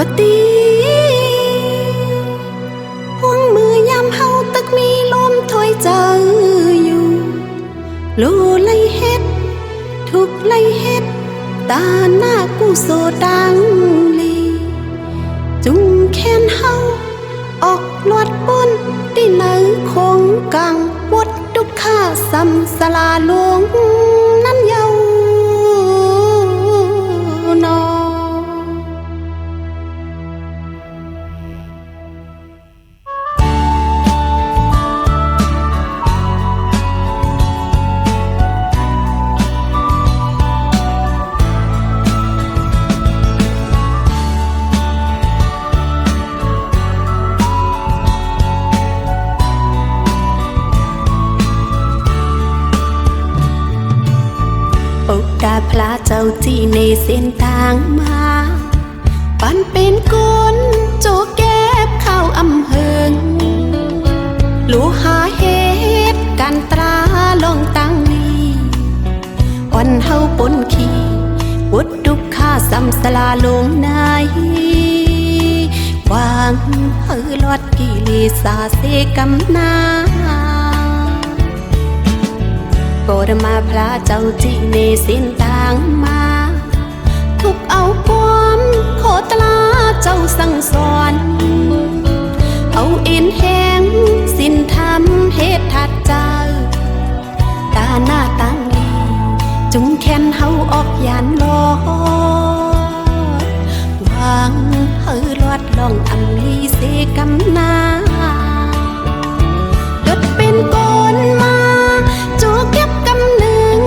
ว่าตีห่วงมือยามเฮาตึกมีลมถอยเจออยู่โลไลเฮ็ดทุกไลเฮ็ดตาหน้ากูโซดังลีจุงแค้นเฮาออกลวดบนที่ไหนคงกังวดดุกข้าซ้ำสลาลวงนั้นเยานอโอกาสพระเจ้าที่ในเส้นทางมาปันเป็นคนโจแก็บเข้าอำเภอลูหาเหตุการตราลองตั้งนี้อ่อนเฮาปนขี้วุดดุกข้าซ้ำสลาลงในวางเฮือลอดกิเลสาเสกำนาโปรดมาพระเจ้าที่ในเส้นทางมาทุกเอาความโคตลาเจ้าสั่งสอนเอาเอ็นแห้งสิ้นทำเหตุทัดเจ้าตาหน้าตั้งลีจุงแค้นเฮาออกยานลอวางเฮือลอดลองอำลีเสกำนาดดเป็นก้นมาจูเก็บกำหนึ่ง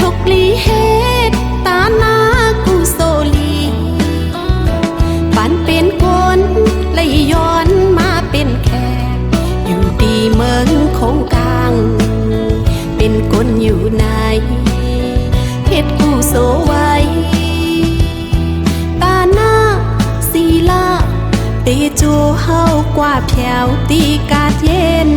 ทุกลีเหตุตาหน้ากูโซลีปันเป็นคนเลยย้อนมาเป็นแค่อยู่ดีเมืองคงกลางเป็นคนอยู่ในเหตุกูโซไว้ตาหน้าศีลาเตโจเฮากว่าแผ่วตีกาดเย็น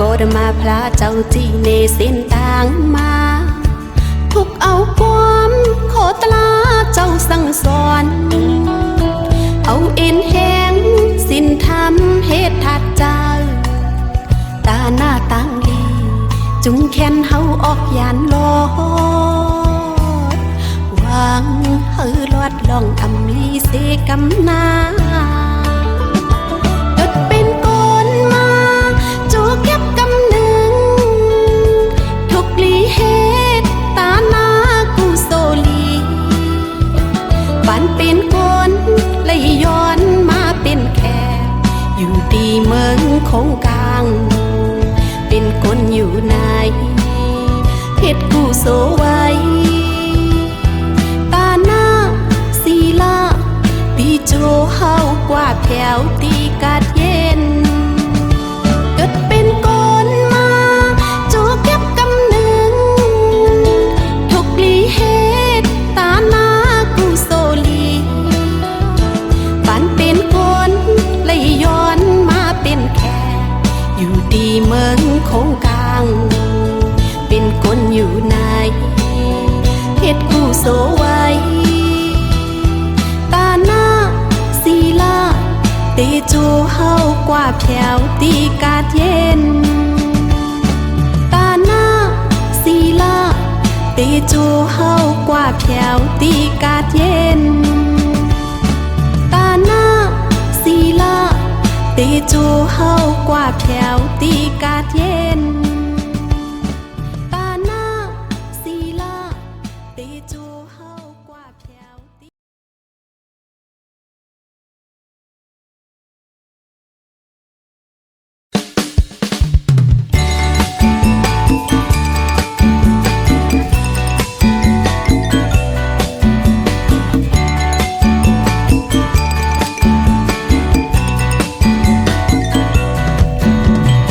โปรดมาพระเจ้าที่ในเส้นทางมาทุกเอาความโคตลาเจ้าสั่งสอนเอาเอ็นแห้งสิ้นทำเหตุทัดเจ้าตาหน้าตั้งลีจุงแค้นเฮาออกยานลอดวางเฮือลอดลองอำลีเสกำนาดดเป็นก้นมาจูเก็บกำหนึ่งทุกลีเหตุตาหน้ากูโซลีปันเป็นคนเลยย้อนมาเป็นแค่อยู่ดีเมืองคงกลางเป็นคนอยู่ในเพชรกูโซไว้ตาหน้าศีลาตีโจเฮากว่าแผ่วตีกาดเย็นเกิดเป็นคนมาจูเก็บกำหนึ่งทุกลีเหตุตาหน้ากูโซลีปันเป็นคนเลยย้อนมาเป็นแค่อยู่ดีเมืองคงกลางเป็นคนอยู่ในเพชรกูโซไว้ตาหน้าศีลาเตโจเฮากว่าแผ่วตีกาดเย็นตาหน้าศีลาเตโจเฮากว่าแผ่วตีกาดเย็นตาหน้าศีลาเตโจเฮากว่าแผ่วตีกาดเย็นตาหน้าศีลาเตโจเฮากว่าแผ่วตี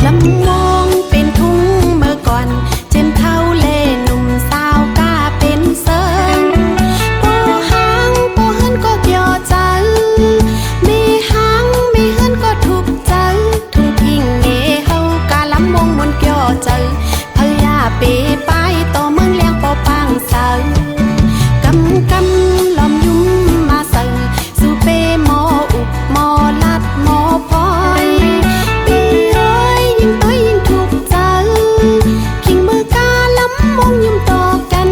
ลำมองเป็นทุ เปไปต่อเมืองเลี้ยงปอปางเสากำล้อมยุ่มมาเสสู่เปหมออุบหมอลัดหมอพลอยปีเอ้ยยิ่งต้อยยิ่งถูกเจอขิงมือกาล้ำมงยุ่มต่อกัน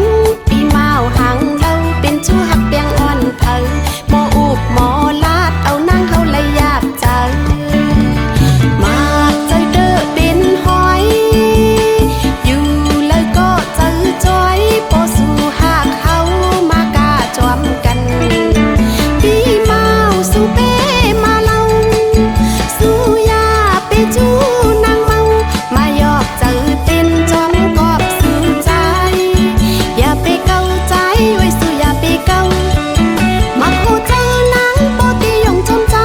ปีเมาห่างเราเป็นชู้หักเปียงอ่อนเธอหมออุบหมอลัดเอานั่งเขาเลยอยากเจอมาใจเด้อเป็นหอยอยู่เลยก็เจอจอยปอสู่หักเขามากาจอมกันปีเมาสู่เปมาเล่าสู่ยาเปจูนางเมามายอกเจอเต้นจอมกอบสู่ใจอย่าไปเกาใจไว้สู่อย่าไปเกามาโคเจอนางปอตียงจอมใจ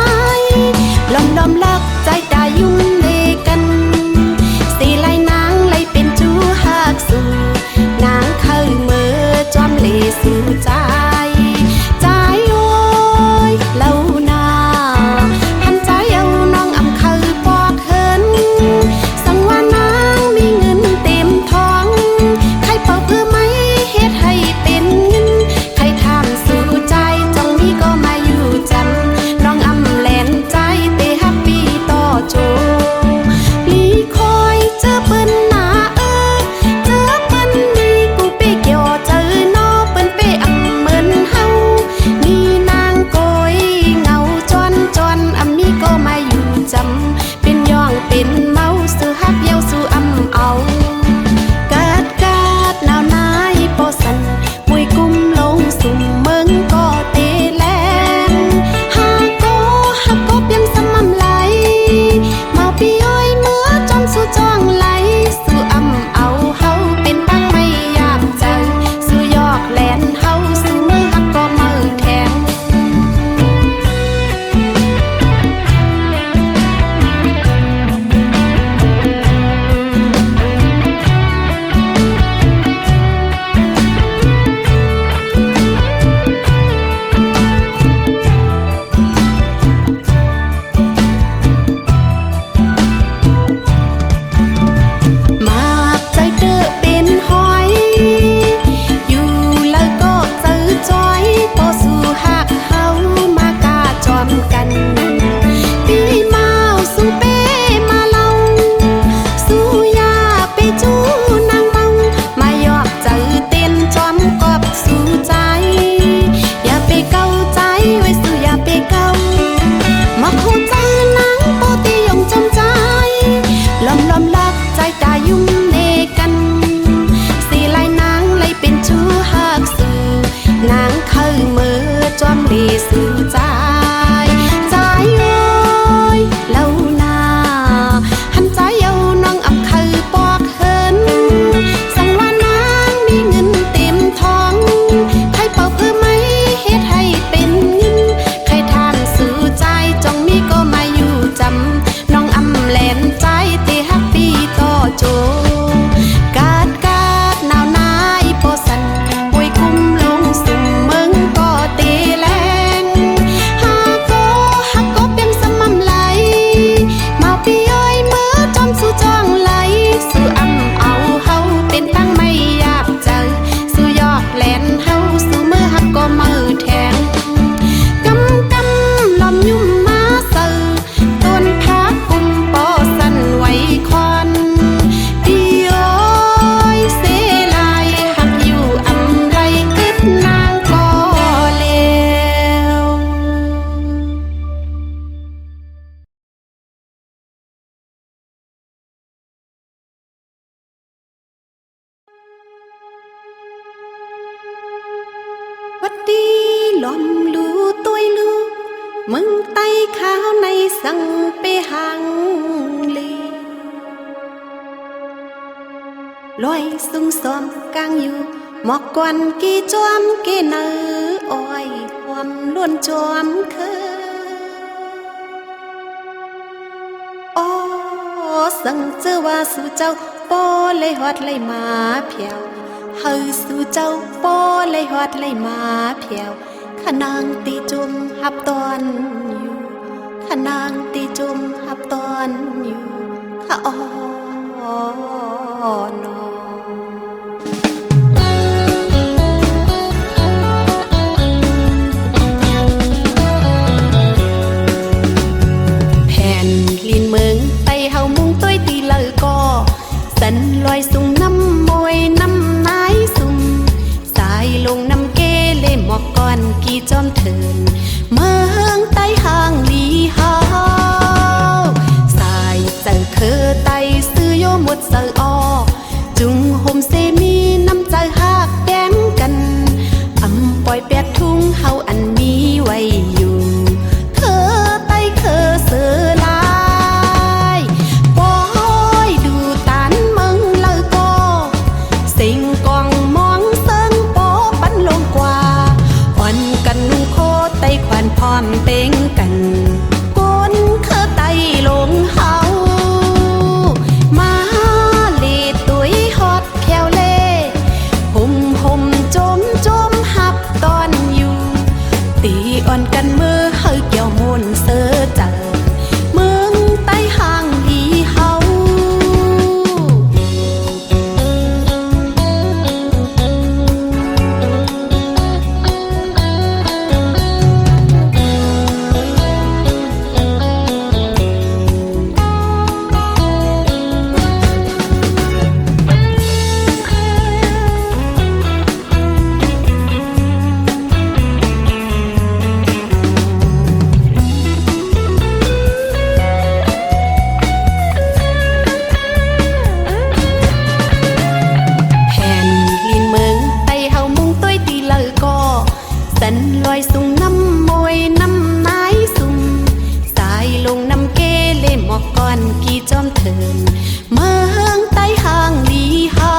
ล้อมลักใจตายุ่มเลกันสีไลนางไลเป็นจูหักสู่นางเคยเมื่อจอมเลสู่ใจใจโอ้ยเล่านาหันใจเอาน้องอำเคยปอกเหินสังว่านางมีเงินเต็มท้องใครเป่าเพื่อไม่เฮ็ดให้เป็นเงินใครทำสู่ใจจ้องมีก็มาอยู่จำน้องอำแลนใจเตฮับปีต่อโจลีคอยเจอเปิ้นหนาเจอเปิ้นดีกูเปเกี่ยวเจอนอเปิ้นเปอำเหมือนเฮามีนางโกยเงาจอนอำมีก็มาอยู่จำเป็นย่องเป็นเมาสู่ฮักเย้าสู่อำเอากาดหนาวนายปอสันมวยกุมลงสุ่มเมืองก็เตแลงฮักก็เปียงสม่ำไหลมาปีอ้อยเมื่อจอมสู่จ้องไหลสู่อำเอาเฮาเป็นปังไม่ยามใจสู่ยอกแลนเฮาสู่มือฮักก็มือแทงมาใจเด้อเป็นหอยอยู่แล้วก็เจอจอยปอสู่หักเฮามากาจอมกันปีเมาสู่เปมาเล่าสู่ยาเปจูนางเมามายอกเจอเต้นจอมกอบสู่ใจอย่าไปเกาใจไว้สู่อย่าไปเกามาโคใจนางปอตียงจอมใจล้อมลักใจตายุ่มเนกันสีไลนางไลเป็นชู้หักสู่นางเคยเมื่อจอมเลสู่ใจโอ้ยเล่านาหันใจเอาน้องอำเคยปอกเหินสังว่านางมีเงินเต็มท้องใครเป่าเพื่อไม่เฮ็ดให้เป็นเงินใครทำสู่ใจจ้องมีก็มาอยู่จำน้องอำแลนใจเตฮักปีต่อโจกาดหนาวนายปอสันมวยกุมลงสุ่มเมืองก็เตแลงฮักก็เป็นสม่ำไหลมาปีอ้อยเมื่อจอมสู่จ้องไหลสู่อำเอาเฮาเป็นตั้งไม่อยากเจอสู่ยอกแลนเฮาสู่มือฮักก็มือแทงกำล้อมยุ่มมาเสอต้นพักกุมปอสันไว้คอนปีอ้อยเสลายหักอยู่อำไรกึดนางก็เลววัดดีหลอมลูตัวยลูมึงไตขาวในสังเปหังลีลอยสุงสอมกลางอยู่หมอกกวนกี่จอมเกเนออ้อยความล้วนจอมเคอ้อสังเจอว่าสู่เจ้าปอเลยฮอดเลยมาเพียวเฮาสู่เจ้าปอเลยฮอดเลยมาเพียวขนางตีจุมหับตอนอยู่ขนางตีจุมหับตอนอยู่ขะอ้อนอ อกก่อนกี่จอมเถินเมืองใต้ห่างลีเฮาสายเจอเธอไตซื้อโยหมดเสือออจุงโฮมเซมีน้ำใจหักแก้มกันอำปล่อยแปดทุ่งเฮาอันมีไว้อยู่เธอไตเธอเสือลายปอยดูตานเมืองเลยก็สิ่งกองมองเซิงโปปันลงกว่าอ่อนกันนุ่งโคไตควันพร้อมเต็งกันก้นเคอไตลงเฮามาเลตุยฮอดแควเล่ห่มจมหับตอนอยู่ตีอ่อนกันมือเฮาเกี่ยวมนเสือเจอเมืองใต้ห่างลีเฮาลอยสุ่งน้ำมวยน้ำนายสุ่มสายลงน้ำเกเล่หมอกก่อนกี่จอมเถินเมืองใต้ห่างลีเฮา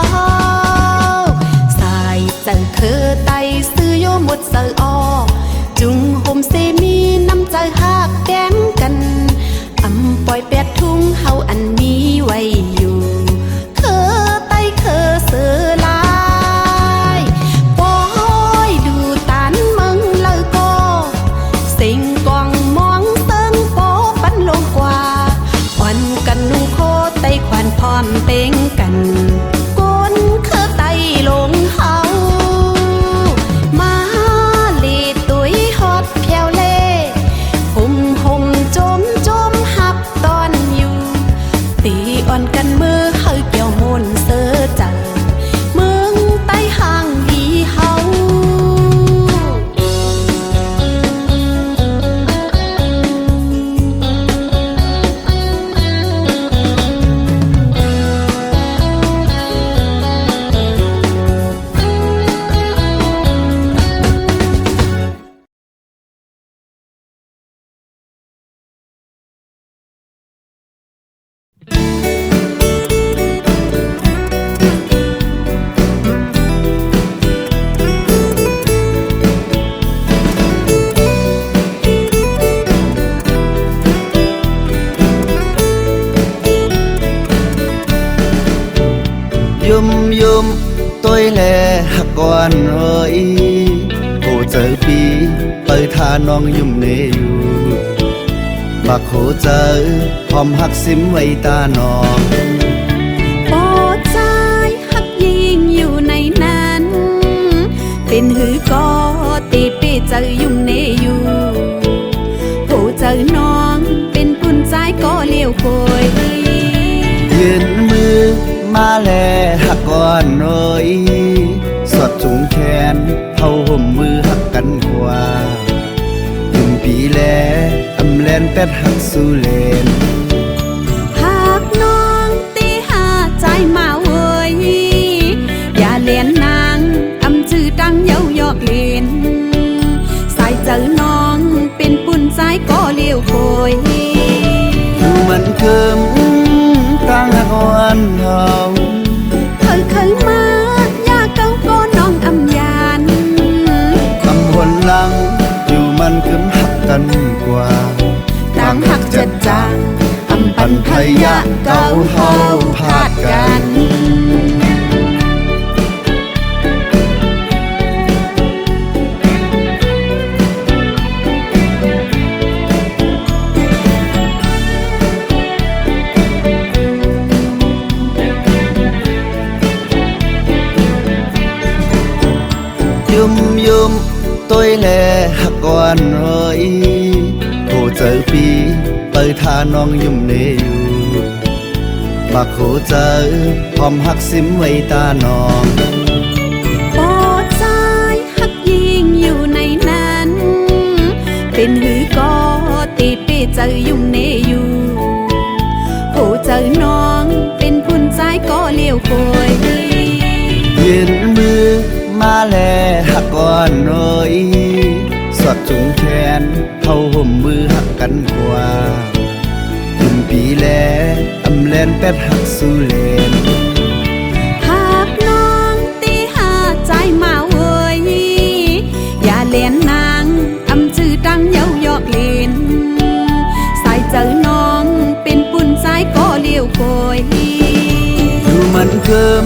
สายเจอเธอไตซื้อโยหมดเสือออจุงโฮมเซมีน้ำใจหักแก้มกันอำปล่อยแปดทุ่งเฮาอันมีไว้อยู่เธอไตเธอเสือลายปอยดูตานเมืองเลยก็สิ่งกองมองเซิงโปปันลงกว่าอ่อนกันนุ่งโคไตควันพร้อมเต็งกันก้นเคอไตลงเฮามาเลตุยฮอดแควเล่ห่มจมหับตอนอยู่ตีอ่อนกันมือเฮาเกี่ยวมนเสือเจอเมืองใต้ห่างลีเฮายุ่มtôi lè hạc quan rồi hồ trời pi tới tha nonยุ่มเนอยู่บักโหเจอพร้อมหักซิมไว้ตานองโปใจหักยิงอยู่ในนั้นเป็นหือก็ตีปีเจอยุ่มเนอยู่โหเจอน้องเป็นปุ่นใจก็เลี้ยวโกยยืนมือมาแลหักก่อนหน่อยสอดจุงแขนเท่าห่มมือหักกันกว่ายุ่มปีแลอำแลนเป็ดหักสู่เลนหากน้องตีหาใจมาเว้ยอย่าเลียนนางอำจื้อดังเย้ายอกเลียนสายเจอน้องเป็นปุ่นใจก็เลี้ยวโกยมันเคิมตั้งหักวันเฮาเคยมาอยากเก้าก็น้องอำยานอำหนหลังอยู่มันคึมหักกันกว่าต่างหักจัดจางอำปันพยะเก้าเฮาพาดกันยุ่มtôi lè hạc quan rồi hồ trời pi tới tha nonยุ่มเนอยู่บักโหเจอพร้อมหักซิมไว้ตานองโปใจหักยิงอยู่ใน เป็นหือก็ตีเป้เจอยุ่งเนอยู่โหเจอน้องเป็นพุ่นใจก็เลี้ยวโกยยืนมือมาแลหักก่อนหน่อยสอดจุงแขนเข้าห่มมือหักกันกว่าคุณปีแลอำแลนแปดหักสู่เลนหากน้องตีหาใจมาเว้ยอย่าเลียนนางอำจือดังเย้ายอกเล่นสายเจอน้องเป็นปุ่นใจก็เลี้ยวโกยดูมันเคิม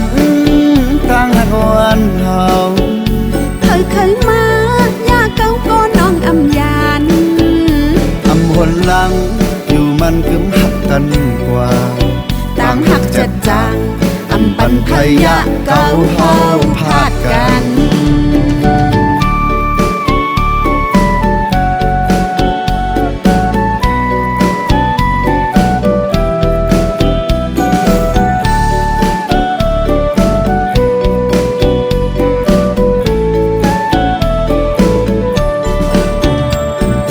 ตั้งหักวันเฮาเคยมาอย่าเก้าก็น้องอำยานอำหนหลังอยู่มันกึมหักกันกว่าต่างหักจัดจางอำปันพยะเก้าเฮาพาดกัน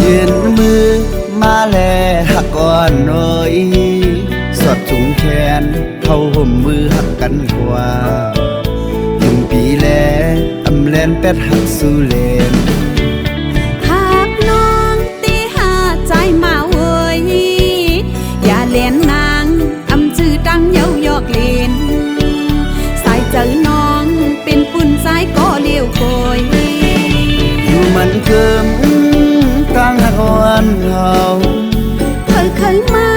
ยืนมือมาแลหักก่อนหน่อยสอดจุงแขนเข้าห่มมือหักกันกว่าถึงปีแลอำแลนแปดหักสู่เลนหากน้องตีหาใจมาเว้ยอย่าเลียนนางอำจือดังเย้ายอกเล่นสายเจอน้องเป็นปุ่นสายก็เลี้ยวโกยอยู่มันเกิมตั้งหักวันเฮาเคยมา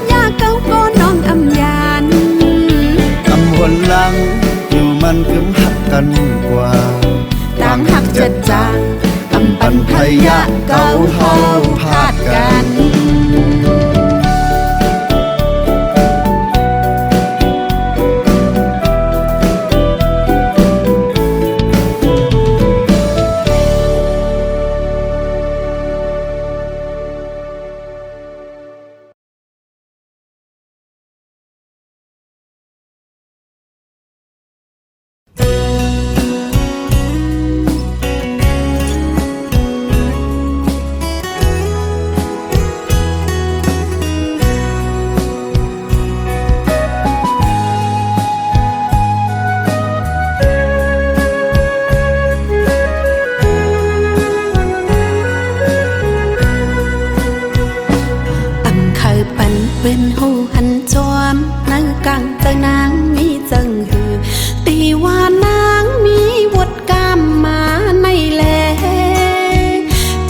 อย่าเก้าก็น้องอำยานอำหนหลังอยู่มันกึมหักกันกว่าต่างหักจัดจางอำปันพยะเก้าเฮาพาดกันเป็นหูหันจอมนางกังเจอนางมีจังหือตีว่านางมีวดกามมาในแล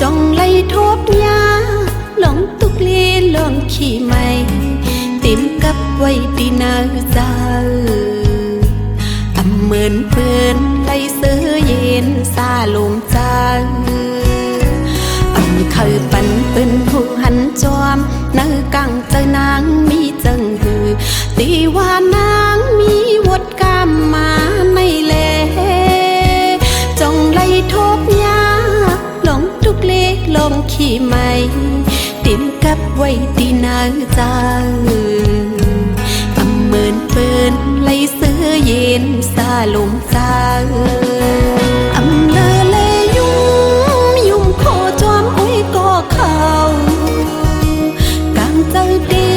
จงไล่ทบยาหลงตุกลีหลงขี้ไม่ติมกับไว้ตีนาเจ้าอำเหมือนเปืนไล่เสือเย็นซาลมจางเคยปันเป็นผู้หันจอมนางกังเจอนางมีจังหือตีว่านางมีวดกามมาในแลจงไล่ทบยาหลงทุกเล็กลงขี้ไม่ติมกับไว้ตีนาเจ้าอำเหมือนเปิ้นไล่เสือเย็นซาลมจางอำเลอเลยุ่มโคจอมอุ้ยก็เข้ากางเจอดี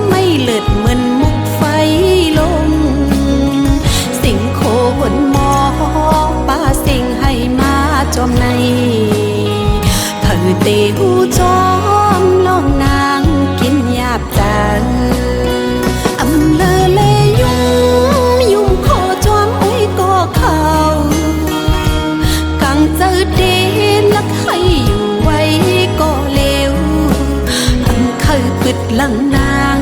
ไม่เลิดเหมือนมุกไฟลงสิ่งโคหนมอป้าสิ่งให้มาจอมในเธอเตหูจอมลองนางกินหยาบจังอำเลอเลยุ่มโคจอมอุ้ยก็เข้ากางเจอดีลักให้อยู่ไว้ก็เลวอำเคยปิดหลังนาง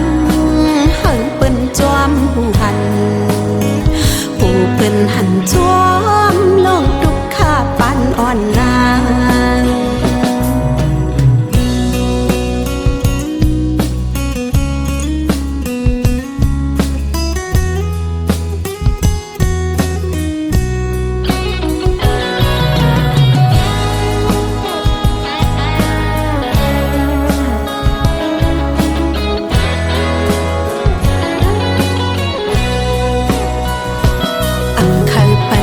เฮาเปิ้นจอมหูหันผู้เปิ้นหันจอมลองทุกข้าปันอ่อนนางเคยปัน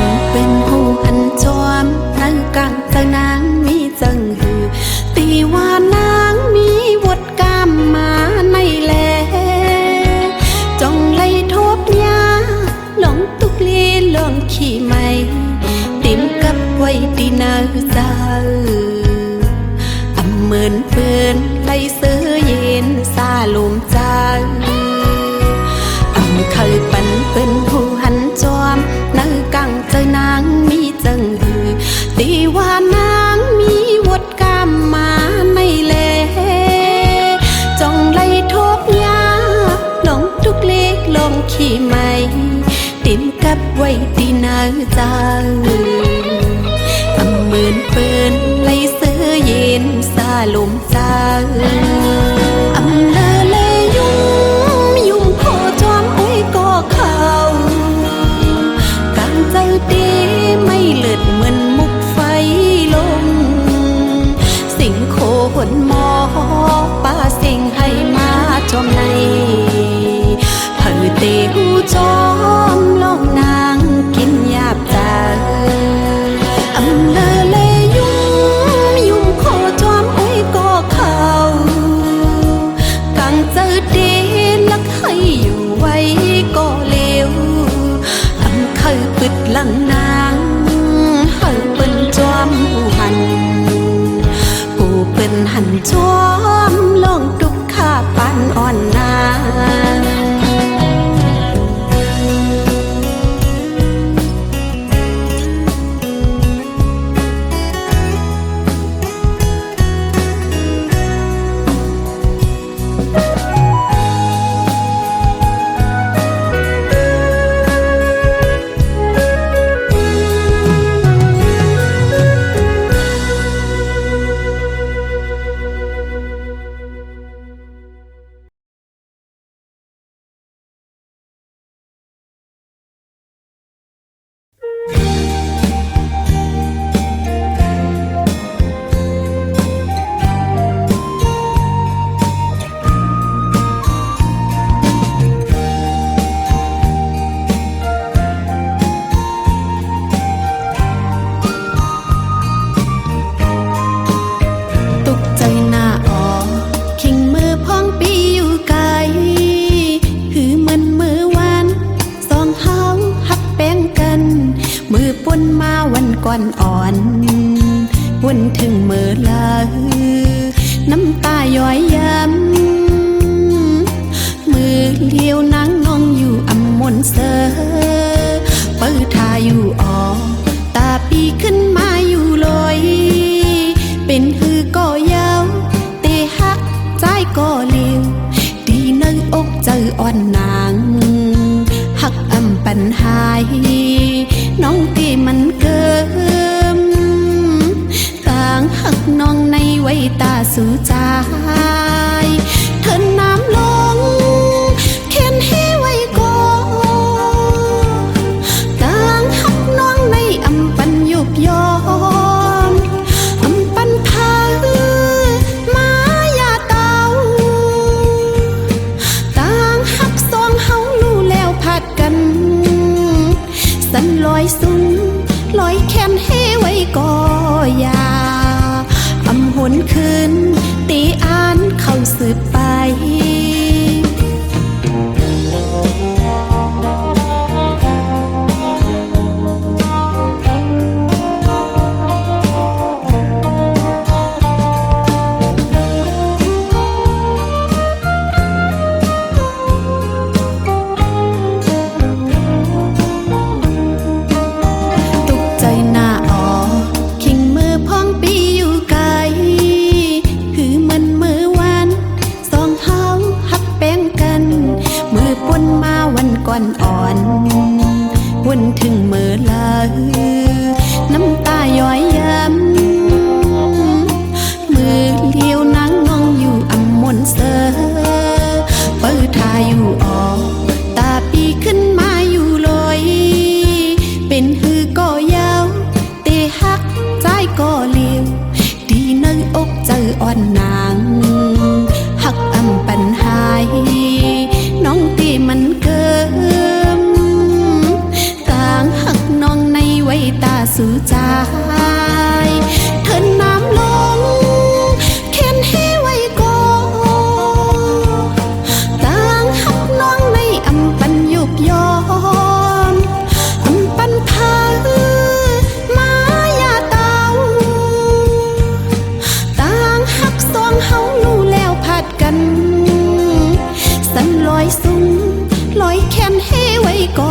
เป็นผู้หันจอมนึกกังเจอนางมีจังหือตีว่านางมีวดกรรมมาในเลจองไล่ทบยาลงทุกเล็กลงขี้ไม่ติมกับไว้ตีนาเจ้าอำมืนเปิ้นไล่เสื้อเย็นซาลมเจ้าอำเลอเลยุ่มยุ่มโคจอมอ้อยก็เข้ากางเจ้าเต้ไม่เลิดเหมือนมุกไฟลงสิ่งโคหนหมอป้าสิ่งให้มาจอมในเผอเตหูจอมลองนางกินหยาบตาอำเลอเลยุ่มยุ่มโคจอมอ้อยก็เข้ากางเจอเดลักให้อยู่ไว้ก็เลวอำเคยปิดหลังนางเฮาเป็นจอมผู้หันผู้เป็นหันจอมลองตุกข้าปานอ่อนนางก่อนอ่อนวนถึงมือลาน้ำตาย้อยย้ำมือเลี้ยวนางนองอยู่อำมนเสอเปิดทาอยู่ออกตาปีขึ้นมาอยู่ลอยเป็นหือก็ยาวเตะหักใจก็เลี้ยวดีในอกเจออ่อนนางหักอำปัญหายน้องตีมันเกิมต่างหักน้องในไว้ตาสู่ใจเถินน้ำลงเข็นให้ไว้ก่อนต่างหักน้องในอำปันยุบยอมอำปันพามายาเตาต่างหักสองเฮาลู่แล้วผัดกันสันลอยสูงลอยแขนให้ไว้ก็ยาอำหนคืนตีอ่านเข้าสืบไปก่อนอ่อนวนถึงมือลาน้ำตาย้อยย้ำมือเลี้ยวนางนองอยู่อำมนเสอเปิดทาอยู่ออกตาปีขึ้นมาอยู่ลอยเป็นหือก็ยาวเตะหักใจก็เลี้ยวดีในอกเจออ่อนนางหักอำปัญหายน้องตีมันเกิมต่างหักน้องในไว้ตาสู่ใจเถินน้ำลงเข็นให้ไว้ก่อนต่างหักน้องในอำปันยุบยอมอำปันพามายาเตาต่างหักสองเฮาลู่แล้วผัดกันสันลอยสูงลอยแขนให้ไว้ก่อ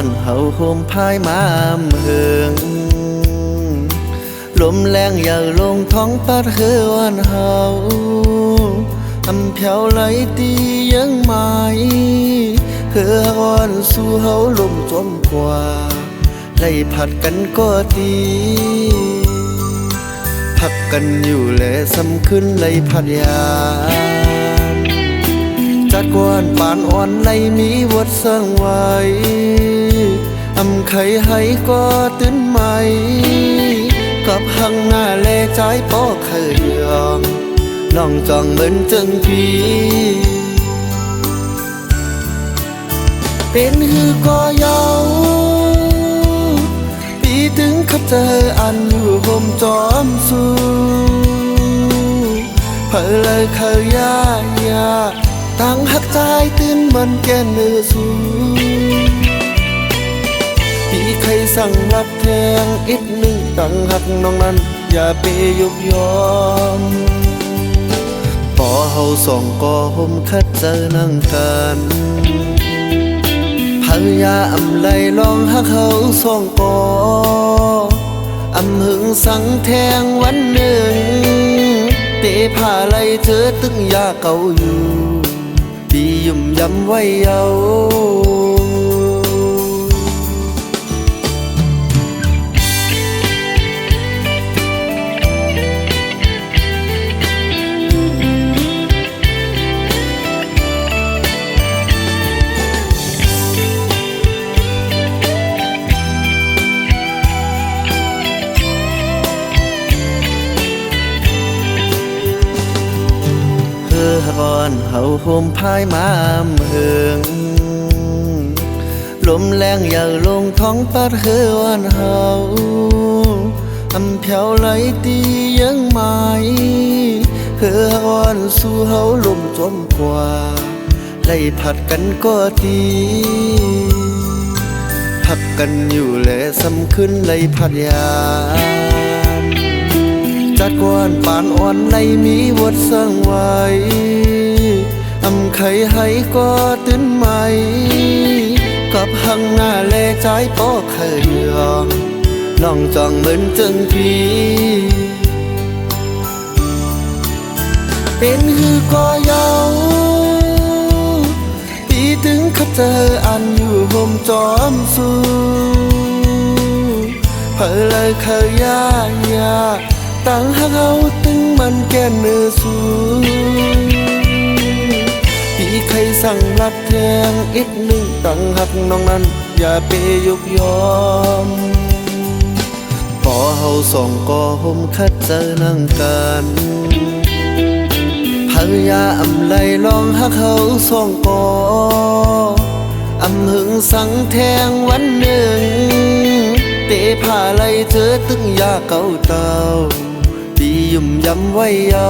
อนเฮาโฮมพายมามเหิงลมแรงอย่าลงท้องปัดเฮือวันเฮาอำแผ่วไหลตียังไหมเฮืออ่อนสู่เฮาลมจมกว่าไล่ผัดกันก็ดีพักกันอยู่แลซ้ำขึ้นไล่พัดยานจัดกวนปานอ่อนไล่มีวัดสร้างไว้อำไขให้ก็ตื่นใหม่กับหังหน้าแลใจป้อเคยยอมน้องจองเหมือนจังพี่เป็นฮือก็เยาปีถึงขับเจออันอยู่ห่มจอมสู้เผลอเลยเคยยายาตั้งหักใจตื่นมันแก่เนื้อสู้พี่เคยสั่งรับแทงอีกหนึ่งตั้งหักน้องนั้นอย่าไปยุบยอมพอเฮาสองก็ห่มคัดเจอนั่งกันพยาอำไลลองหักเฮาสองก็อำหึงสังแทงวันหนึ่งเตะผ้าไหลเธอตึงยาเก่าอยู่ปียุ่มยำไว้เยาก่อนเฮาโฮมพายมามเหิงลมแรงอย่าลงท้องปัดเฮือวันเฮาอำแผ่วไหลตียังไหมเฮืออ่อนสู่เฮาลมจมกว่าไล่ผัดกันก็ดีพักกันอยู่แลซ้ำขึ้นไล่ผัดยานจัดกวนปานอ่อนในมีวัดสร้างไว้อำไขให้ก็ตื่นใหม่กับหังหน้าแลใจป้อเคยยอมน้องจองเหมือนจังพี่เป็นฮือก็เยาปีถึงขับเจออันอยู่ห่มจอมสู้เผลอเลยเคยยาตั้งหักเฮาตึงมันแก่เนื้อสู้พี่เคยสั่งรับแทงอีกหนึ่งตั้งหักน้องนั้นอย่าไปยุบยอมพอเฮาสองก็ห่มคัดเจอนั่งกันพยาอำไลลองหักเฮาสองก็อำหึงสังแทงวันหนึ่งเตะผ้าไหลเธอตึงยาเก่าเต่าปียุ่มยำไว้เยา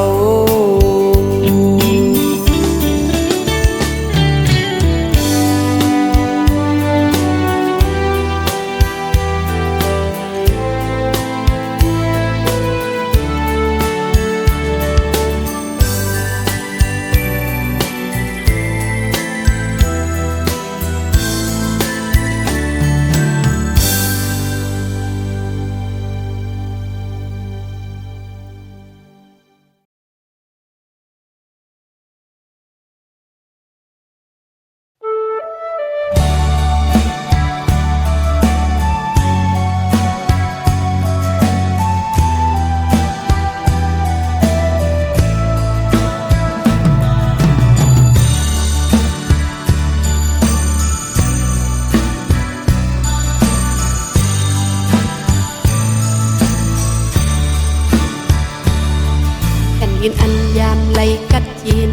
อันยามไหลกัดยิน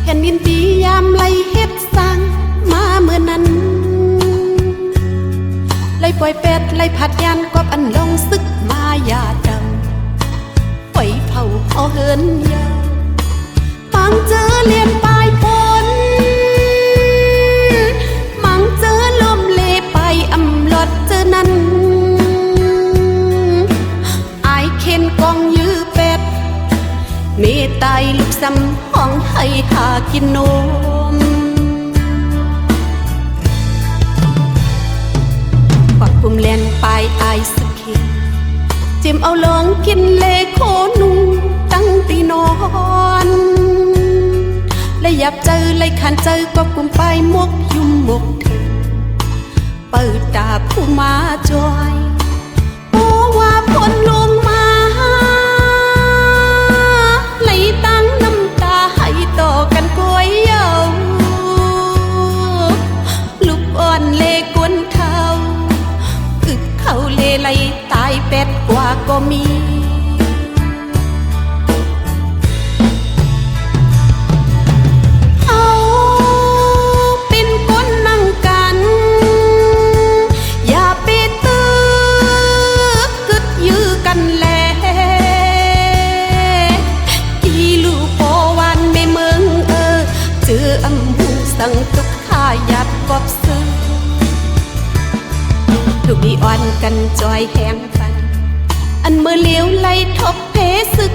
แผ่นดินตียามไหลเฮ็ดสร้างมาเมื่อนั้นไหลปล่อยเป็ดไหลผัดยานกอบอันลงซึกมายาดำไฟเผาเอาเหินยาวมังเจอเลียนปลายฝนมังเจอลมเลไปอำลอดเจอนั้นอายเข็นกองยื้อเป็ดเมตายลูกซ้ำห้องให้ข้ากินนม จิมเอาลองกินเลโคนุงตั้งตีนอนและหยับเจอเลยขันเจอก็กุมไปมกยุ่มมกเธอเปิดตาผู้มาจอยโอ้ว่าพ้นลงมาไหลตั้งน้ำตาให้ต่อกันกวยเยาลูกอ่อนเลกวนเท้าอึกเขาเลไหลตายเป็ดกว่าก็มีตั้งทุกข้าหยับกบซื้อลูกดีอ่อนกันจอยแหงฟันอันเมื่อเลี้ยวไล่ทบเพศึก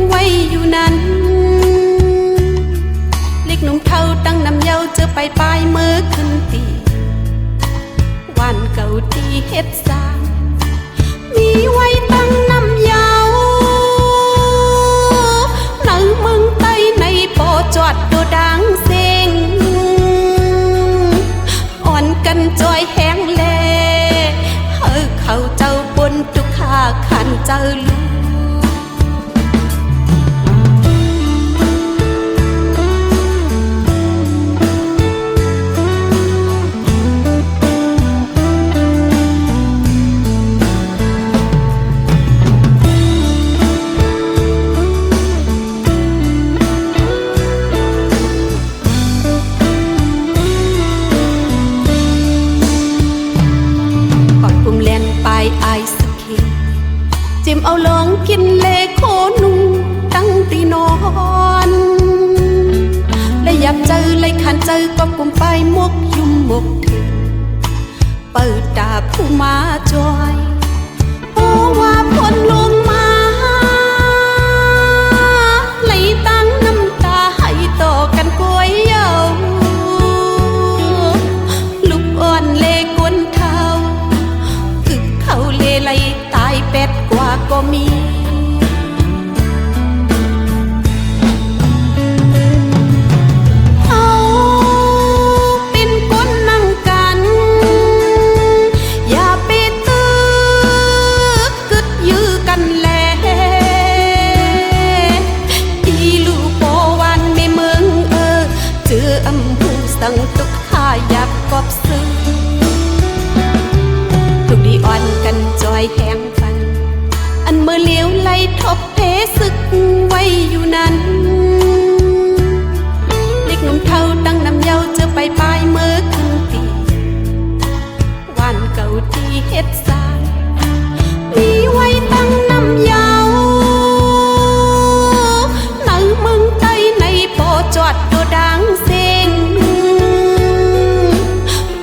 ไว้อยู่นั้นเล็กหนุ่มเท่าตั้งน้ำเยาเจอไปปลายมือขึ้นตีวันเก่าที่เฮ็ดสร้างมีไว้ตั้งน้ำเยาหนังเมืองใต้ในปอจอดโดดังเซงกันจอยแห้งเลเฮอเขาเจ้าบนทุกข้าขันเจ้าลูจิมเอาลองกินเลโคนุงตั้งตีนอนและหยับเจอเลยขันเจอก็กุมไปมกยุ่มมกเธอเปิดตาผู้มาจอยโอ้ว่าพ้นลงมาไหลตั้งน้ำตาให้ต่อกันกวยเยาลูกอ่อนเลกวนเท้าอึกเขาเลไหลตายเป็ดกว่าก็มีเอาเป็นคนนั่งกันอย่าไปตึกกึดยื้อกันแลอีลูกโปวันไม่เมืองเจออำหูสั่งตุกข้าหยับกบซื้อทุกดีอ่อนกันจอยแหงฟันอันเมื่อเลี้ยวไล่ทบเพศึกไว้อยู่นั้นเล็กหนุ่มเท่าตั้งน้ำเยาเจอไปปลายมือขึ้นตีวันเก่าที่เฮ็ดสร้างมีไว้ตั้งน้ำเยาหนังเมืองใต้ในปอจอดโดดังเซง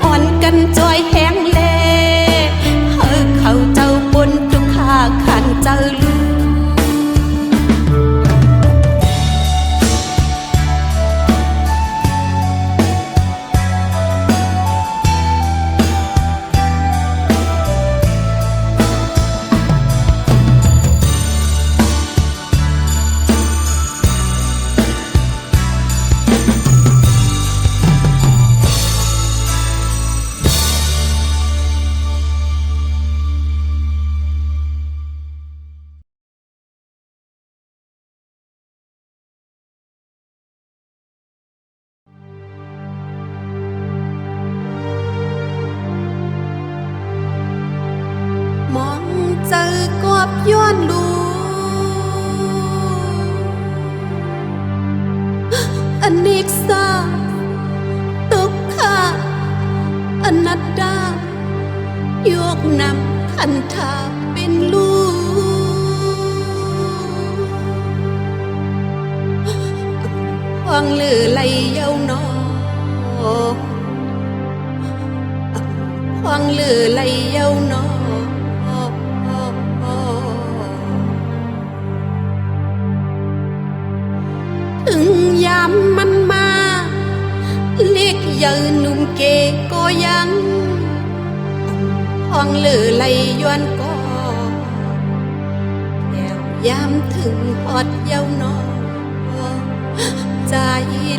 อ่อนกันจอยแห้งเลเฮอเขาเจ้าบนทุกข้าขันเจ้าลูมองเจอกบย้อนลูอเนกสาตุกขาอนัตตายกนำขันธาเป็นลูควางลือไหลเยาวนอควางลือไหลเยาวนอถึงยามมันมาเล็กใหญ่หนุ่มเก๋ก็ยังห้องเลือไหลย้อนก็ ยามถึงฮอดเยาวนอใจ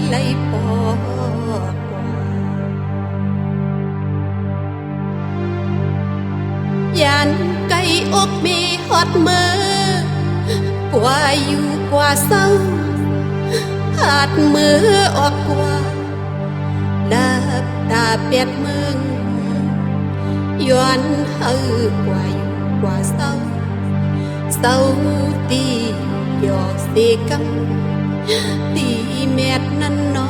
ไหลปอกยานไก่อกมีฮอดมือกว่าอยู่กว่าเศร้าหาดมือออกกว่าดับตาเปียดมึงย้อนเฮากว่าอยู่กว่าเศร้าเศร้าตีหยอกเสกังตีแมดนั่นนอ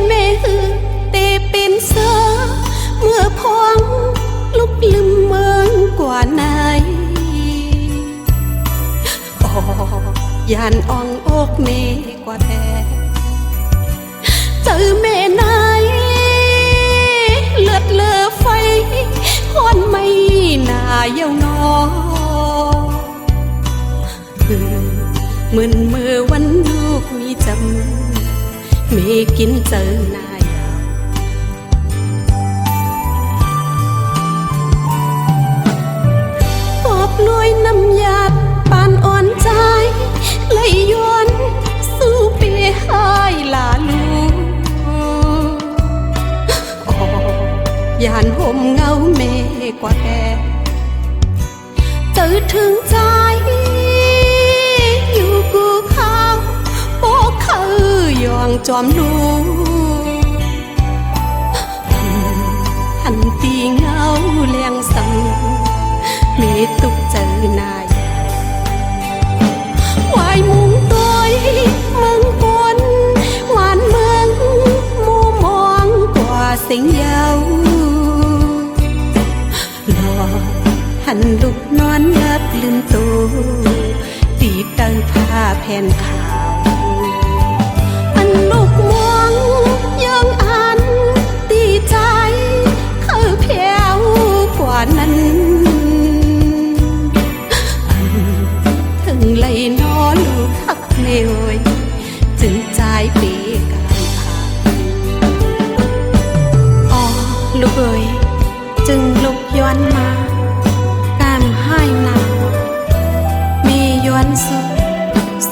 แม่ฮือเตเป็นเสือเมื่อพองลุกลืมเมืองกว่าไหนยานอ่องอกเมกว่าแท้เจอแม่ไหนเลือดเลอไฟควันไม่น่าเย้านอมึนมือวันลูกมีจำมีกินเจอนายปอบลวยน้ำยาปานอ่อนใจไหลย้อนสู้เปียหายลาลูยานห่มเงาเมกว่าแกเจอถึงใจอยู่กูเขาโปกเขายองจอมลูหันตีเงาเลี้ยงสังเมตุกเจอนายวายมุงตัวเมืองกวนหวานเมืองมูมองกว่าเสียงเยาหลอกหันลุกนอนยับลืมตัวตีตั้งผ้าแผ่นขาวลูกมองยังอันตีใจเขาเพียวกว่านั้นถึงไหลนอลูกหักเนยจึงใจเปการผ่านอ๋อลูกเอ๋ยจึงลุกย้อนมาการให้นามีย้อนสุด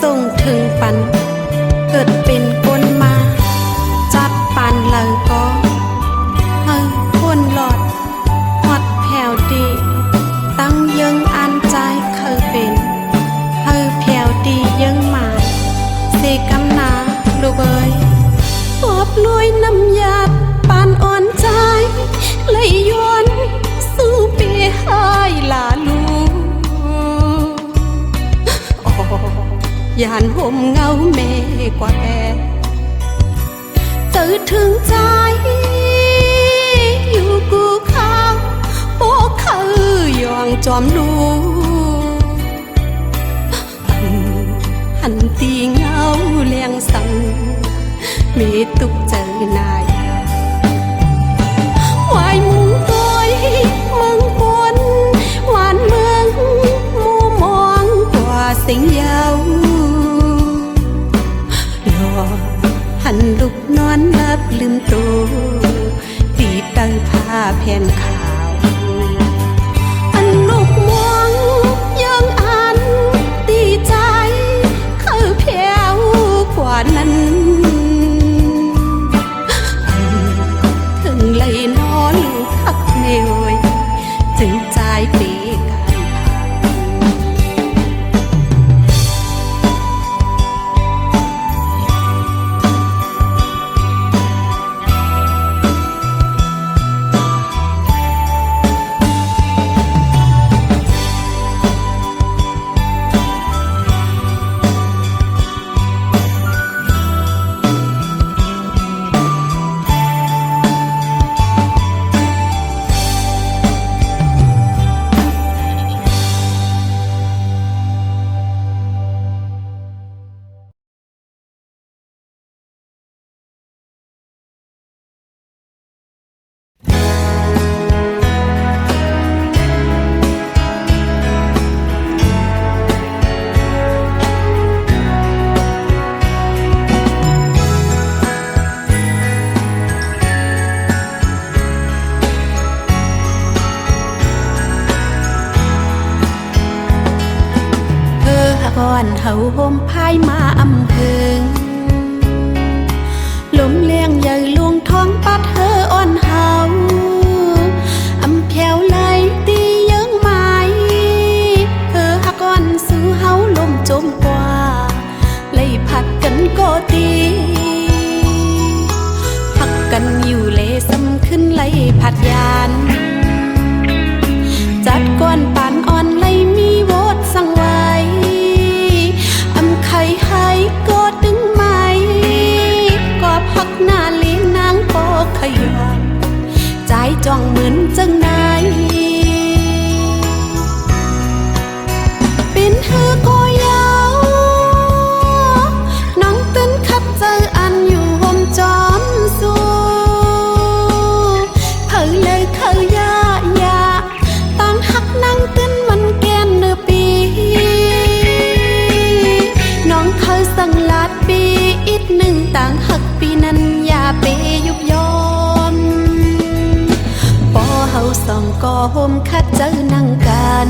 ส่งถึงปันเกิดเป็นคนมาจัดปานเลยก็คนหลอดหอดแผ่วดีตั้งยังอันใจเคยเป็นแผ่วดียังมาเสกำนาลูกเอ๋ยปอบลวยน้ำยาปานอ่อนใจไหลย้อนสู้เปียหายลาลูยานห่มเงาเมกว่าแกเจอถึงใจอยู่กูเขาโปกเขายองจอมลูหันตีเงาเลี้ยงสังเมตุกเจอนายวายมุงตัวเมืองกวนหวานเมืองมูมองกว่าเสียงเยาหันลุกนอนลับลืมตัวตีตั้งผ้าแผ่นขาวอันลูกมองยังอันตีใจเขาเพียวกว่านั้นถึงไหลนอลูกหักเนยจึงใจเปการผ่าน าโฮมพายมาอำเพิงลมเลี้ยงใหญ่ลวงท้องปัดเธออ่อนเฮาอำแผวไหลตีเยิ้งไม้เธอหักอ่อนสู่เฮาลมจมกว่าไล่ผัดกันก็ตีพักกันอยู่เลซ้ำขึ้นไล่ผัดยานจัดก้อนปานอ่อนไล่มีโวดสั่งไว้อำไข่ให้ก็ดึงไม้ก็พักหน้าเลี้ยงนางก็ขยันใจจ้องเหมือนจังไหนเป็นเธอก็ยาวน้องตื่นขับเจออันอยู่ห่มจอมสูเผยเลยเคยยาตั้งหักนั่งตื่นมันแกนเนื้อปีน้องเคยสั่งลาดปีอีกหนึ่งต่างหักปีนั้นอย่าไปยุบย้อนปอเฮาสองก็ห่มคัดเจอนั่งกัน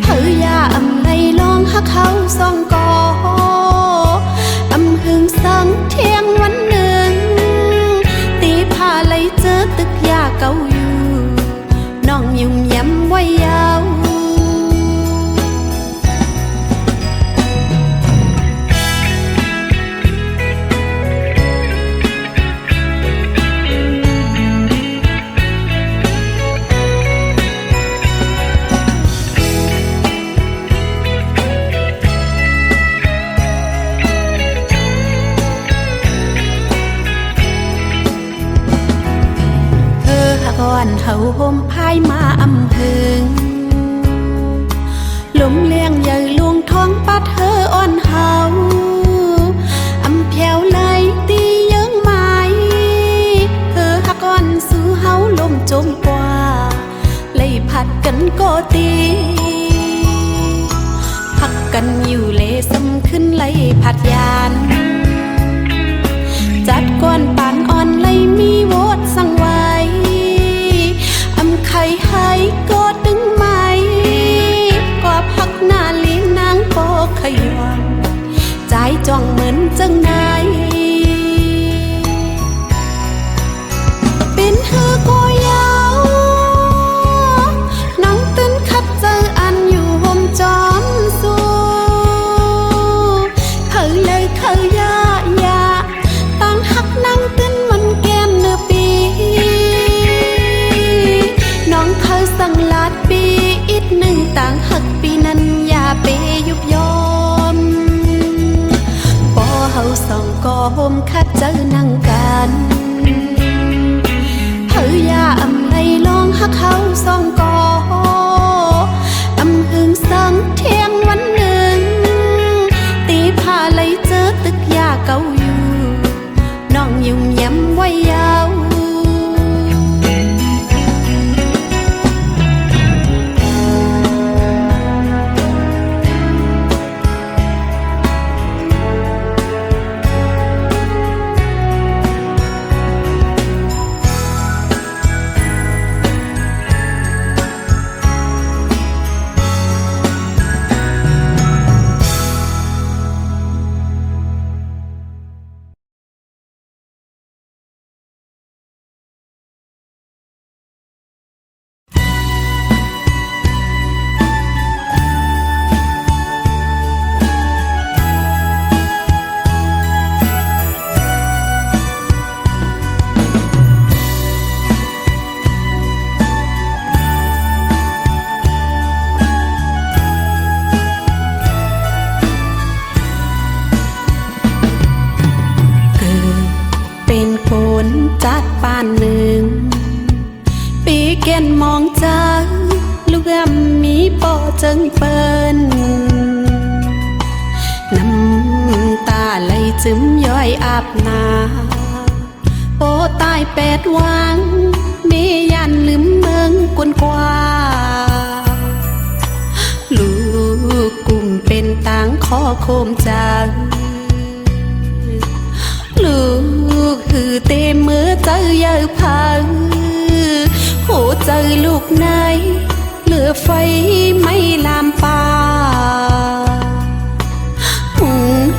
เผยยาอำไลลองหักเขาสองก็อำหึงสังเที่ยงวันหนึ่งตีผ้าไหลเจอตึกยาเก่าอยู่น้องยุ่มย้ำไว้ยาวก่อนเฮาห่มพายมาอำเพิงลมเลี้ยงใหญ่ลวงท้องปัดเธออ่อนเฮาอำแผวไหลตีเยิ้งไม้เธอหักอ่อนสู่เฮาลมจมกว่าไล่ผัดกันก็ตีพักกันอยู่เลซ้ำขึ้นไล่ผัดยานจัดก้อนปานอ่อนไล่มีโวดสั่งไว้ไข่ให้ก็ดึงไม้ก็พักหน้าเลี้ยงนางก็ขยันใจจ้องเหมือนจังไหนเป็นเธอก็ยาวน้องตื่นขับเจออันอยู่ห่มจอมสูเธอเลยเคยยาตั้งหักนั่งตื่นมันแก้มเนื้อปีน้องเคยสั่งลาดปีอีกหนึ่งต่างหักปีนั้นอย่าไปยุบย้อนปอเฮาสองก็ห่มคัดเจอนั่งกันเผยยาอำไลลองหักเขาสองก็อำหึงสังเที่ยงวันหนึ่งตีผ้าไหลเจอตึกยาเก่าอยู่น้องยุ่มย้ำไว้ยาวจัดปานหนึ่งปีเกณฑ์มองใจลูกมีปอจังเปิ้นน้ำตาไหลซึมย้อยอาบนาโอ้ตายแปดวังเมยันลืมเมืองกวนกว่าลูกกุ่มเป็นต่างขอโคมจังลูกคือเตมือเจอเยอะพังโหเจอลูกไหนเหลือไฟไม่ลามปา หู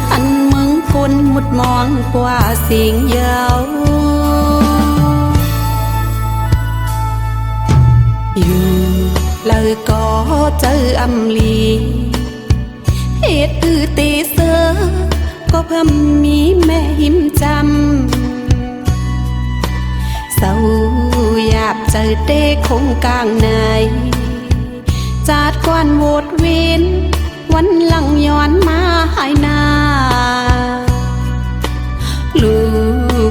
หันมึงคนมุดมองกว่าสิ่งยาวอยู่เลยก็เจออำลีเหตุเตเสอก็เพิ่มมีแม่หิมจำเศร้าหยาบเจอเต้คงกลางในจาดกวนโวดเวนวันหลังย้อนมาหายนาลู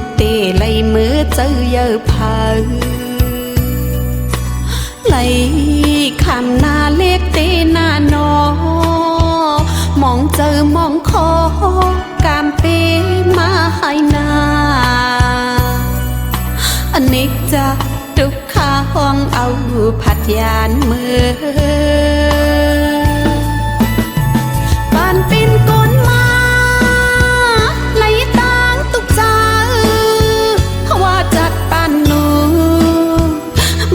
กเตไหลมือเจอเยอะพาไหลคำหน้าเล็กเตหน้านอมองเจอมองคอกามเปมาหายนาอันนี้จะทุกขาห้องเอาผัดยานมือปานเป็นก้นมาไหลตางตุกใจว่าจัดปานนู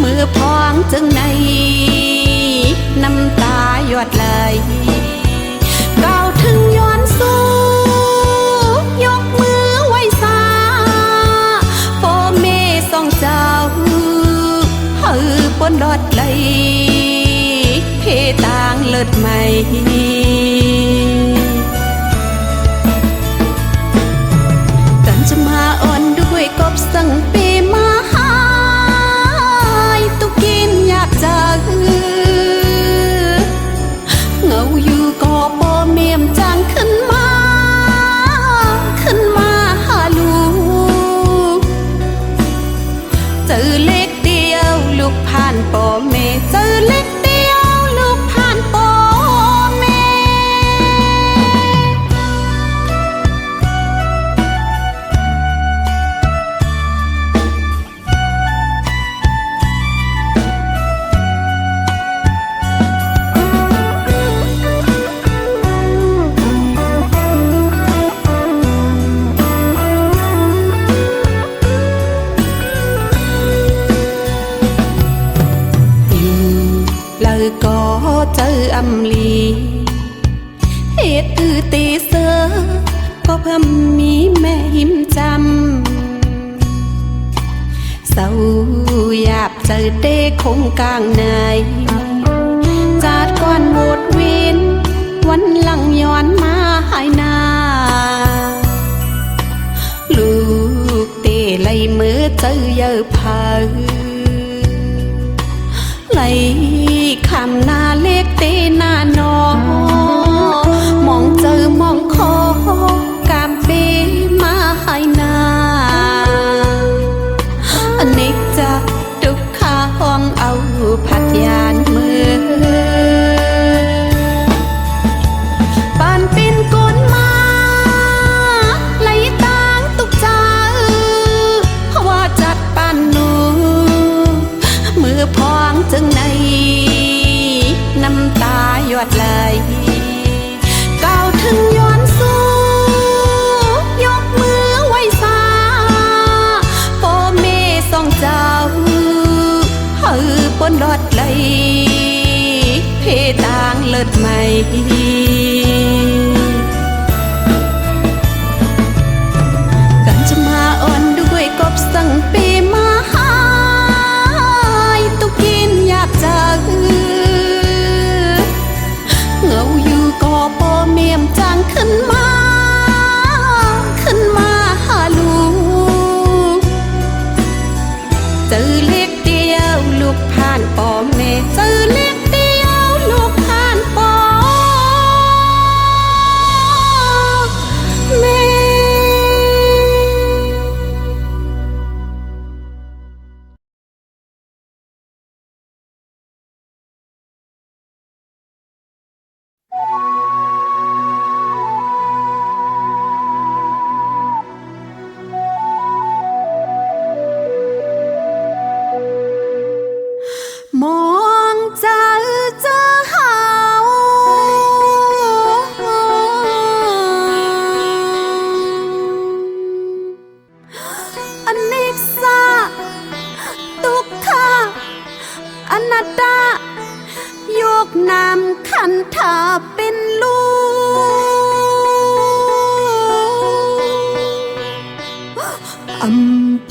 มือพองจึงในน้ำตาหยดไหลก้าวถึงย้อนสู้ยกมือไหว้สาพ่อแม่สองเจ้าปนดอดไหลเพต่างเลิศใหม่กันจะมาอ่อนด้วยกบสั่งปีมาหายตุกินอยากจะเงาอยู่ก็บ่เมียมจางขึ้นมาหาลูกเจอเล็กเดียวลูกผ่านป่อแม่เจอเล็กเดียวลูกผ่านป่อแม่ก็เจออำลีเหตุเตเสอก็เพิ่มมีแม่หิมจำเศร้าหยาบเจอเต้คงกลางในจาดก้อนโวดเวนวันหลังย้อนมาหายนาลูกเตไหลมือเจอเยอะพาไหลคำหน้าเล็กเตหน้านอมองเจอมองคอกามเปมาหายนาอันนี้จะทุกขาห้องเอาผัดยานมือปานเป็นก้นมาไหลตางตุกใจว่าจัดปานนูมือพองจึงในน้ำตาหยดไหลก้าวถึงย้อนสู้ยกมือไหว้สาพ่อแม่สองเจ้าปนดอดไหลเพต่างเลิศใหม่กันจะมาอ่อนด้วยกบสั่งปีมาหายตุกินอยากจะเงาอยู่ก็บ่เมียมจางขึ้นมาหาลูกเจอเล็กเดียวลูกผ่านป่อแม่เจอเล็กเดียวลูกผ่านป่อแม่มองเจอเฮาอนิจจาทุกขาอนัตตายกนามขันธาเป็น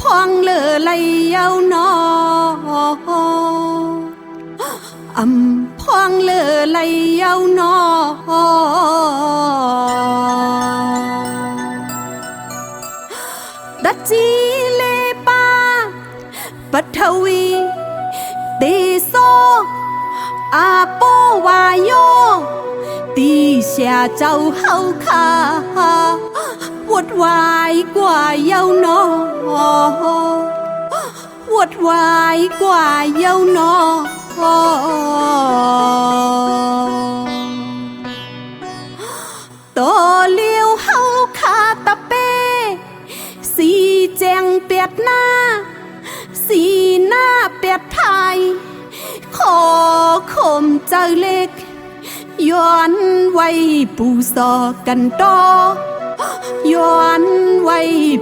พองเลอไหลเย้านอพองเลอไหลเย้านอดัจจีเลปาปัทวีเตโซอาโปวายโยตีเสียเจ้าเฮาคาปวดวายกว่าเย้านอปวดวายกว่าเย้านอตัวเลี้ยวเฮาคาตะเปสีแจงเปียดหน้าสีหน้าเปียดไทยขอคมเจ้าเล็กย้อนไว้ปูซอกันดอย้อนไว้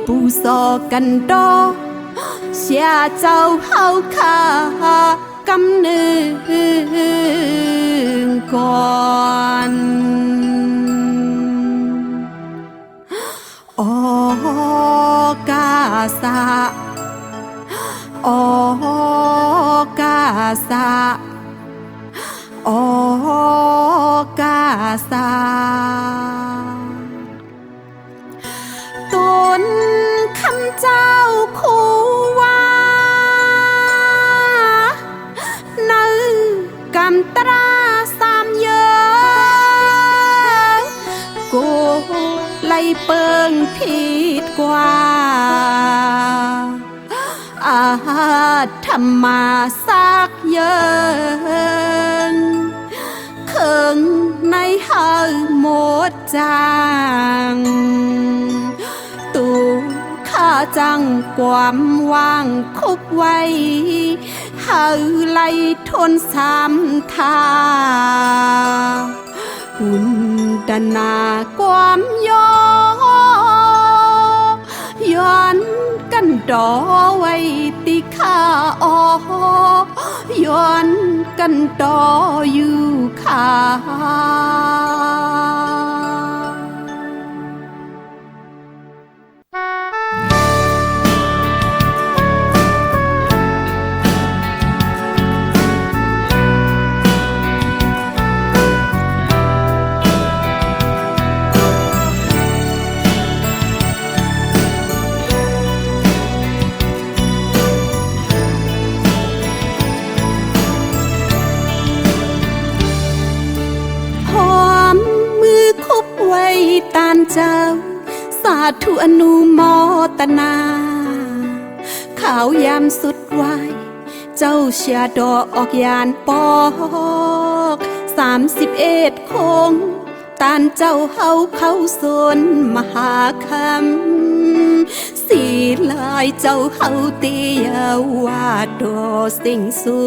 ปูซอกันดอเสียเจ้าเฮาคากำเนิดก่อนออกาสะออกาสะออกาสะต้นคำเจ้าคู่ว่าในกำตราสามเยอะโกไล่เปิงผิดกว่าอาธรรมาสักเยินเคิงในเฮาหมดจางตูข้าจังความว่างคุบไว้เฮาไล่ทนสามทาหุ่นดนาความย้อนกันดอไว้ติข้าย้อนกันดออยู่ข้าตานเจ้าสาธุอนุโมทนาข่าวยามสุดวายเจ้าเชียดออกยานปอก31คงตานเจ้าเฮาเข้าสนมหาคำสีลายเจ้าเฮาเตียวาดอสิ่งสู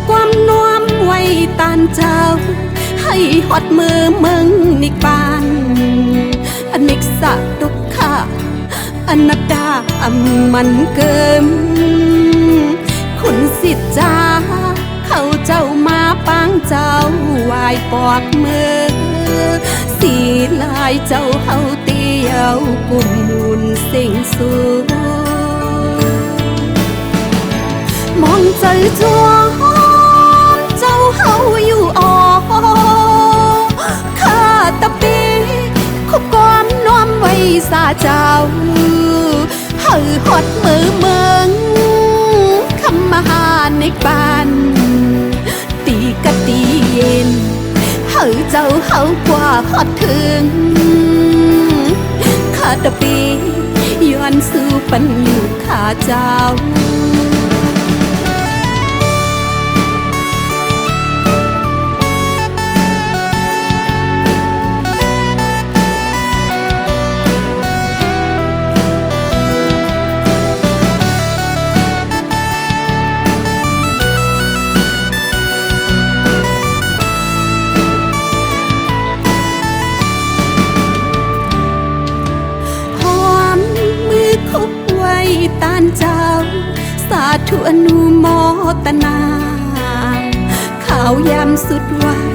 ความนวมไว้ตานเจ้าให้หอดมือมึงนิกบานอนิกสะทุกข้าอนัตตามันเกิมคุณสิทธาเขาเจ้ามาปางเจ้าวายปอดมือสีลายเจ้าเฮาเตียวกุมมุนสิ่งสูมองใจจัวเจ้าเฮาอยู่ข้าตะปีคุบก้อนน้อมไว้สาเจ้าเฮาหอดมือเมืองคำมหาในบ้านตีกะตีเย็นเฮาเจ้าเฮากว่าหอดถึงข้าตะปีย้อนสู่ปัญอยู่ข้าเจ้าตานเจ้าสาธุอนุโมทนาข่าวยามสุดวาย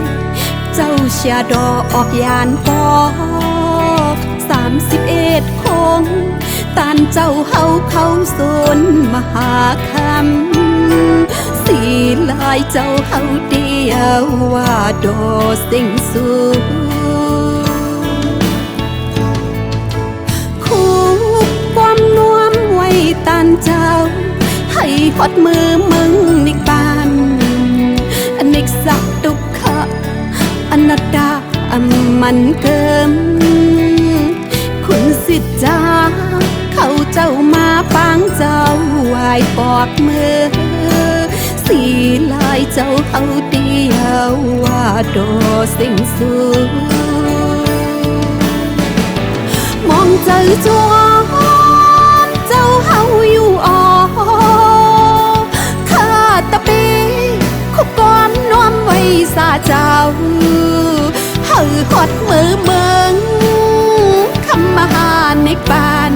เจ้าเชียดออกยานปอก31 คงตานเจ้าเฮาเขาสนมหาคำสีลายเจ้าเฮาเดียวว่าดอสิ่งสูคู่ความนวมไว้ตานเจ้าให้ฮอดมือมึงนิกบานอเนกสักตุกขะอนัตตามันเกิมคุณสิทธาเขาเจ้ามาปางเจ้าไหวปอกมือสีลายเจ้าเขาเดียวว่าดอสิ่งสูมองเจอจวนเจ้าเฮาอยู่ออข้าตะปีขบก้อนน้อมไว้สาเจ้าเฮาฮอดมือเมืองคำมหาในบ้าน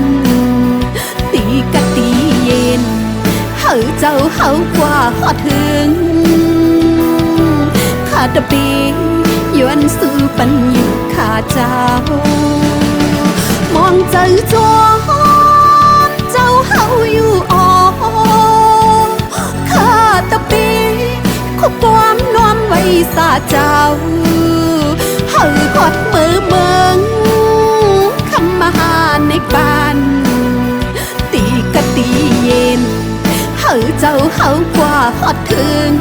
ตีกะตีเย็นเฮาเจ้าเฮากว่าฮอดถึงข้าตะปีย้อนสู่ปัญญาข้าเจ้ามองเจอจวนเจ้าเฮาอยู่ออข้าตะปีขบความน้อมไว้สาเจ้าเฮาฮอดมือเมืองคำมหาในบ้านตีกะตีเย็นเฮาเจ้าเฮากว่าฮอดถึง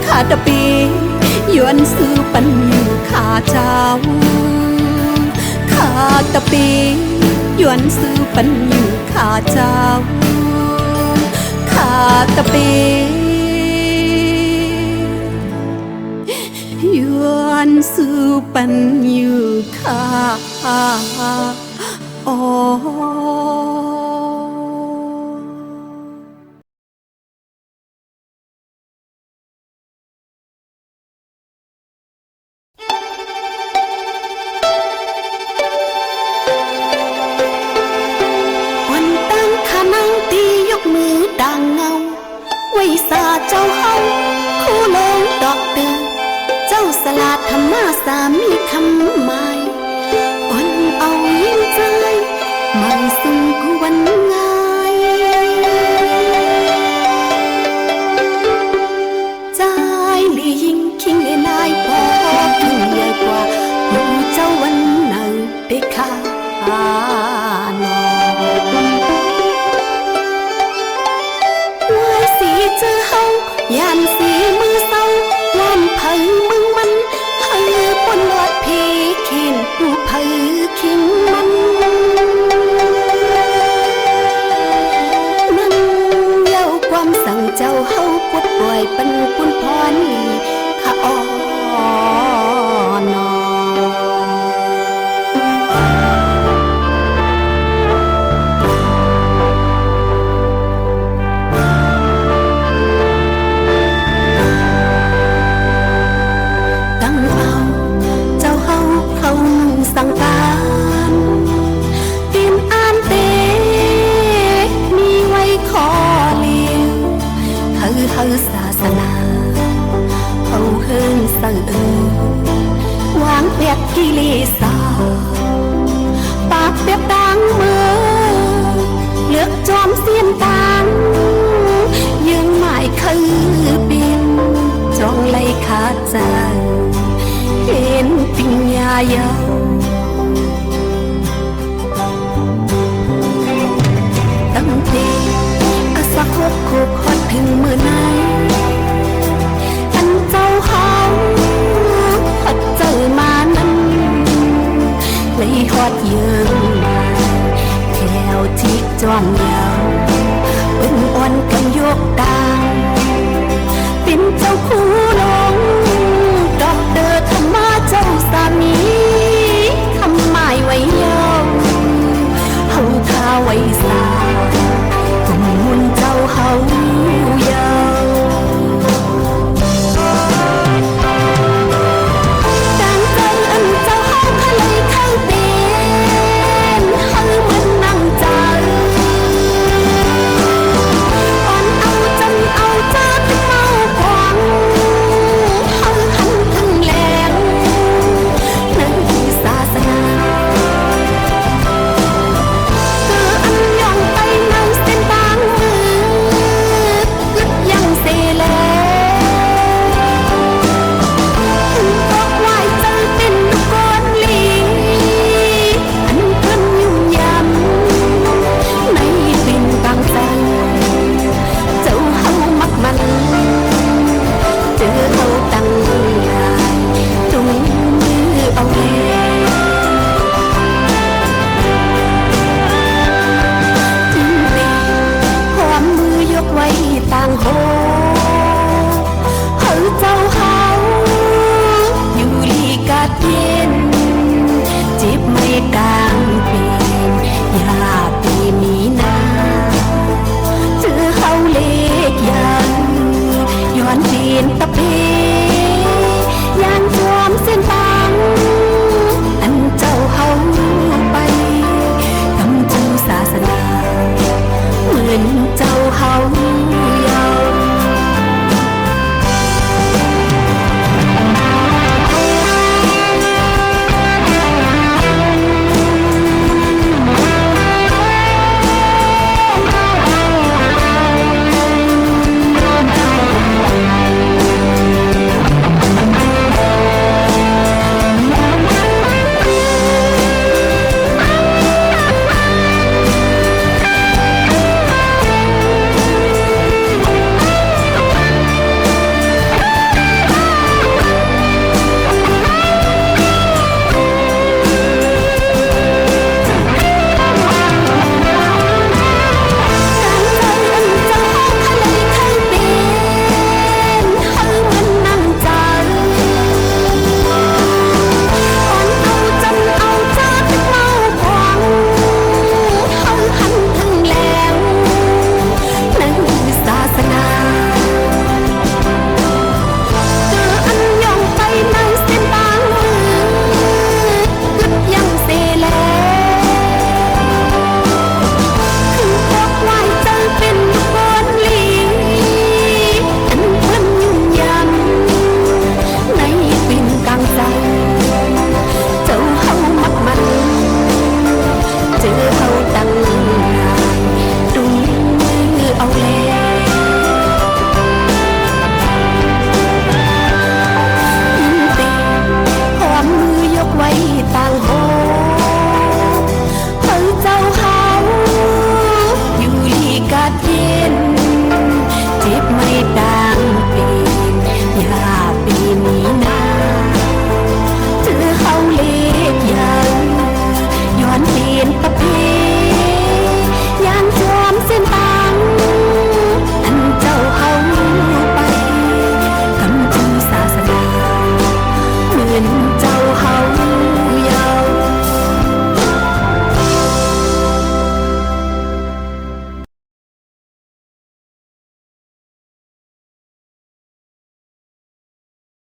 ข้าตะปีย้อนสู่ปัญญาข้าเจ้าข้าตะปีย้อนสู่ปัญญาข้าเจ้าข้าตะปีย้อนสู่ปัญญาข้าอ๋อดังเงาไว้สาเจ้าเฮาคู่ลงดอกเดือเจ้าสลาดธรรมาสามีคำหมายอ่อนเอายิ่งใจมันซึ่งกวนง่ายใจหลียิ่งคิงนายพอถึงใหญ่กว่าผู้เจ้าวันไหนได้ค่านอเจอเฮายานสีมือเศร้าล้อมเผยมึงมันให้ปนวัดพีเขียนผู้เผยคิงมันนั่นเย้าความสั่งเจ้าเฮาปวดป่วยเป็นปุนพรข้าอ่อนอสังการเตรียมอ่านเตมีไว้ขอเลี้ยวเฮาศาสนาเฮาเฮิงเสือวางเปียกกิเลสาปากเปียกดังเมื่อเลือกจอมเสียนตังยังหมายคือบินจองไล่ขาดใจเห็นปิญญาเยาตั้งเตอาสักโคกฮอดถึงเมื่อไหนอันเจ้าเฮาฮอดเจอมานั้นเลยฮอดเยืองแถวที่จอมยา